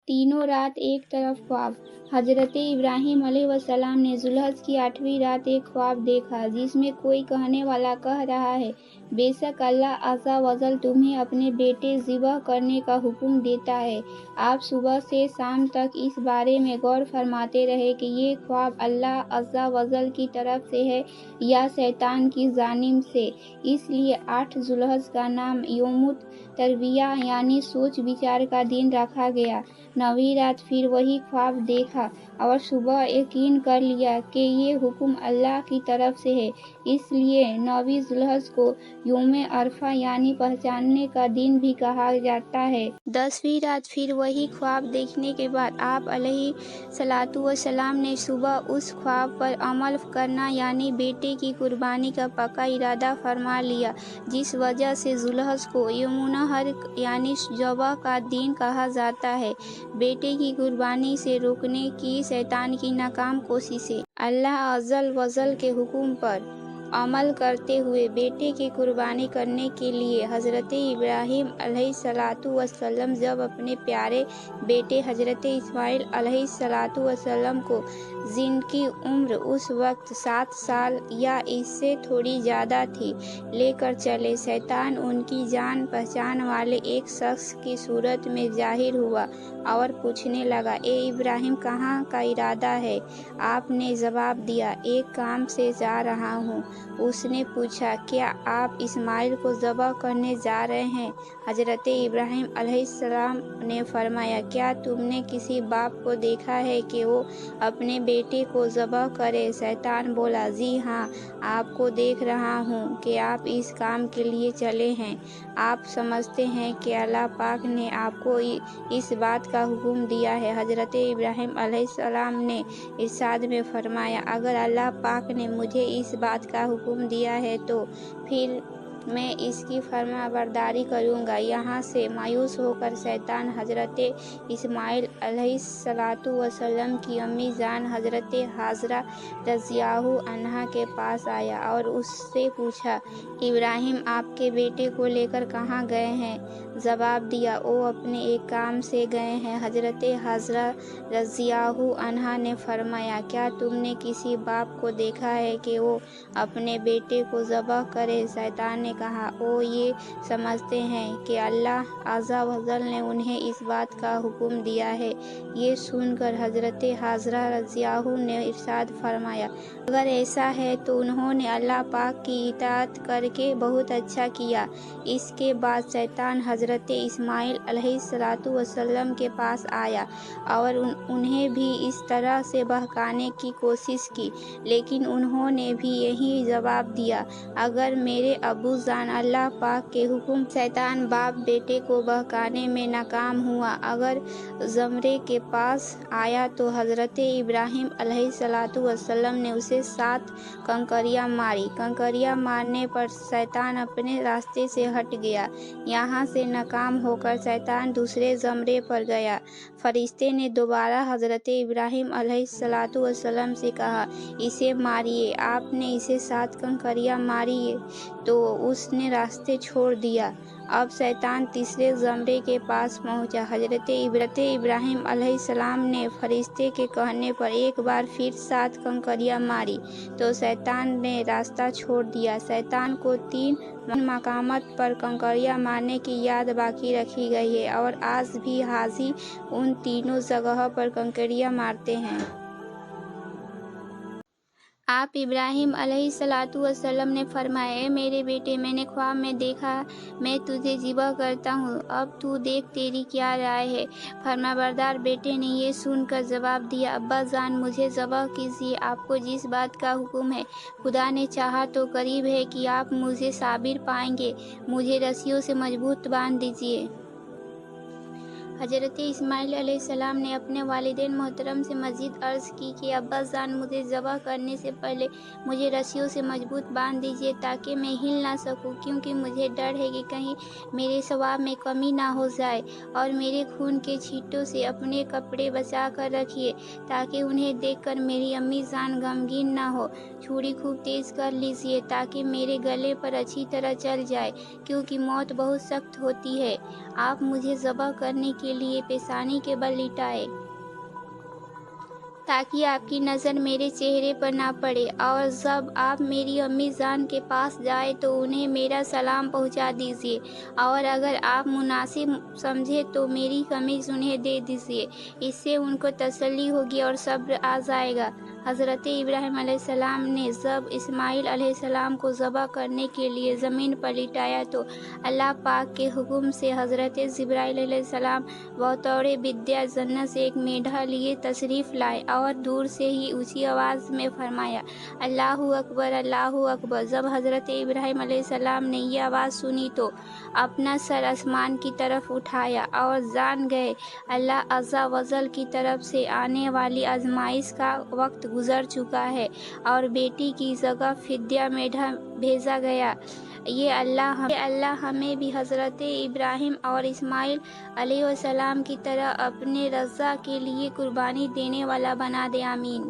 तीनों रात एक तरफ ख्वाब। हजरत इब्राहिम अलैहिस्सलाम ने जुल्हज की 8वीं रात एक ख्वाब देखा जिसमें कोई कहने वाला कह रहा है, बेशक अल्लाह अज़्ज़ा वजल तुम्हें अपने बेटे ज़िबह करने का हुक्म देता है। आप सुबह से शाम तक इस बारे में गौर फरमाते रहे कि ये ख्वाब अल्लाह अज़्ज़ा वजल की तरफ से है या शैतान की जानिब से। इसलिए 8 जुल्हज का नाम यौमुत तरबिया यानी सोच विचार का दिन रखा गया। 9वीं रात फिर वही ख्वाब देखा और सुबह यकीन कर लिया कि ये हुक्म अल्लाह की तरफ से है। इसलिए 9वीं जुल्हज को यौम अरफा यानी पहचानने का दिन भी कहा जाता है। 10वीं रात फिर वही ख्वाब देखने के बाद आप अलैहिस्सलातु वस्सलाम ने सुबह उस ख्वाब पर अमल करना यानी बेटे की कुर्बानी का पक्का इरादा फरमा लिया, जिस वजह से जुल्हज को यौमुन्नहर यानी ज़बह का दिन कहा जाता है। बेटे की कुर्बानी से रोकने की शैतान की नाकाम कोशिशें। अल्लाह अज़्ज़ा वजल के हुक्म पर अमल करते हुए बेटे की कुर्बानी करने के लिए हज़रत इब्राहिम अलैहिस्सलातु वस्सलाम जब अपने प्यारे बेटे हज़रत इस्माइल अलैहिस्सलातु वस्सलाम को, जिनकी उम्र उस वक्त 7 साल या इससे थोड़ी ज़्यादा थी, लेकर चले, शैतान उनकी जान पहचान वाले एक शख्स की सूरत में ज़ाहिर हुआ और पूछने लगा, ए इब्राहिम कहाँ का इरादा है? आपने जवाब दिया, एक काम से जा रहा हूँ। उसने पूछा, क्या आप इस्माइल को ज़बह करने जा रहे हैं? हज़रत इब्राहिम अलैहिस्सलाम ने फरमाया, क्या तुमने किसी बाप को देखा है कि वो अपने बेटे को ज़बह करे? शैतान बोला, जी हाँ, आपको देख रहा हूँ कि आप इस काम के लिए चले हैं। आप समझते हैं कि अल्लाह पाक ने आपको इस बात का हुक्म दिया है। हज़रत इब्राहिम अलैहिस्सलाम ने इरशाद में फरमाया, अगर अल्लाह पाक ने मुझे इस बात का हुक्म दिया है तो फिर मैं इसकी फरमाबरदारी करूँगा। यहाँ से मायूस होकर शैतान हज़रत इस्माइल अलैहिस्सलातु वस्सलाम की अम्मी जान हज़रत हाजरा रज़ियल्लाहु अन्हा के पास आया और उससे पूछा, इब्राहिम आपके बेटे को लेकर कहाँ गए हैं? जवाब दिया, वो अपने एक काम से गए हैं। हज़रत हाजरा रज़ियल्लाहु अन्हा ने फरमाया, क्या तुमने किसी बाप को देखा है कि वो अपने बेटे को ज़बह करे? शैतान ने कहा, वो ये समझते हैं कि अल्लाह अज़्ज़ा वजल ने उन्हें इस बात का हुक्म दिया है। ये सुनकर हज़रत हाजरा रज़ियल्लाहु ने इरशाद फरमाया, अगर ऐसा है तो उन्होंने अल्लाह पाक की इताअत करके बहुत अच्छा किया। इसके बाद शैतान हज़रत इस्माइल अलैहिस्सलातु वस्सलाम के पास आया और उन्हें भी इस तरह से बहकाने की कोशिश की, लेकिन उन्होंने भी यही जवाब दिया, अगर मेरे अबू जान अल्लाह पाक के हुक्म। शैतान बाप बेटे को बहकाने में नाकाम हुआ। अगर ज़मरे के पास आया तो हज़रत इब्राहिम अलैहिस्सलातु वस्सलाम ने उसे 7 कंकरियाँ मारी। कंकरियाँ मारने पर शैतान अपने रास्ते से हट गया। यहाँ से नाकाम होकर शैतान दूसरे ज़मरे पर गया। फरिश्ते ने दोबारा हज़रत इब्राहिम अलैहिस्सलातु वस्सलाम से कहा, इसे मारिए। आपने इसे 7 कंकरियाँ मारी तो उसने रास्ते छोड़ दिया। अब शैतान तीसरे ज़मरे के पास पहुंचा। हज़रत इब्राहिम अलैहिस्सलाम ने फरिश्ते के कहने पर एक बार फिर 7 कंकरियाँ मारी तो शैतान ने रास्ता छोड़ दिया। शैतान को 3 मकामात पर कंकरियाँ मारने की याद बाकी रखी गई है और आज भी हाजी उन तीनों जगह पर कंकरियाँ मारते हैं। आप इब्राहिम अलैहिस्सलातु वस्सलाम ने फरमाया, ए मेरे बेटे, मैंने ख्वाब में देखा मैं तुझे ज़िबह करता हूँ, अब तू देख तेरी क्या राय है? फरमाबरदार बेटे ने ये सुनकर जवाब दिया, अब्बा जान मुझे ज़बह कीजिए, आपको जिस बात का हुक्म है। खुदा ने चाहा तो करीब है कि आप मुझे साबिर पाएंगे, मुझे रस्सियों से मजबूत बांध दीजिए। हज़रत इस्माइल अलैहिस्सलाम ने अपने वालिदैन मोहतरम से मज़ीद अर्ज़ की कि अब्बा जान मुझे ज़बह करने से पहले मुझे रस्सियों से मजबूत बांध दीजिए ताकि मैं हिल ना सकूं, क्योंकि मुझे डर है कि कहीं मेरे सवाब में कमी ना हो जाए। और मेरे खून के छींटों से अपने कपड़े बचा कर रखिए ताकि उन्हें देखकर मेरी अम्मी जान गमगीन ना हो। छुरी खूब तेज़ कर लीजिए ताकि मेरे गले पर अच्छी तरह चल जाए, क्योंकि मौत बहुत सख्त होती है। आप मुझे ज़बह करने के کے لیے پیشانی کے بل لٹائے تاکہ آپ کی نظر میرے چہرے پر نہ پڑے، اور جب آپ میری امی جان کے پاس جائیں تو انہیں میرا سلام پہنچا دیجیے، اور اگر آپ مناسب سمجھے تو میری قمیض انہیں دے دیجیے، اس سے ان کو تسلی ہوگی اور صبر آ جائے گا۔ حضرت ابراہیم علیہ السلام نے جب اسماعیل علیہ السلام کو ذبح کرنے کے لیے زمین پر لٹایا تو اللہ پاک کے حکم سے حضرت جبرائیل علیہ السلام بطور ودیہ جنت سے ایک میڈھا لیے تشریف لائے اور دور سے ہی اونچی آواز میں فرمایا، اللہ اکبر، اللہ اکبر۔ جب حضرت ابراہیم علیہ السلام نے یہ آواز سنی تو اپنا سر آسمان کی طرف اٹھایا اور جان گئے اللہ عز و جل کی طرف سے آنے والی آزمائش کا وقت گزر چکا ہے اور بیٹی کی جگہ فدیہ میڈھا بھیجا گیا۔ یہ اللہ ہمیں بھی حضرت ابراہیم اور اسماعیل علیہ السلام کی طرح اپنے رضا کے لیے قربانی دینے والا بنا دے، آمین۔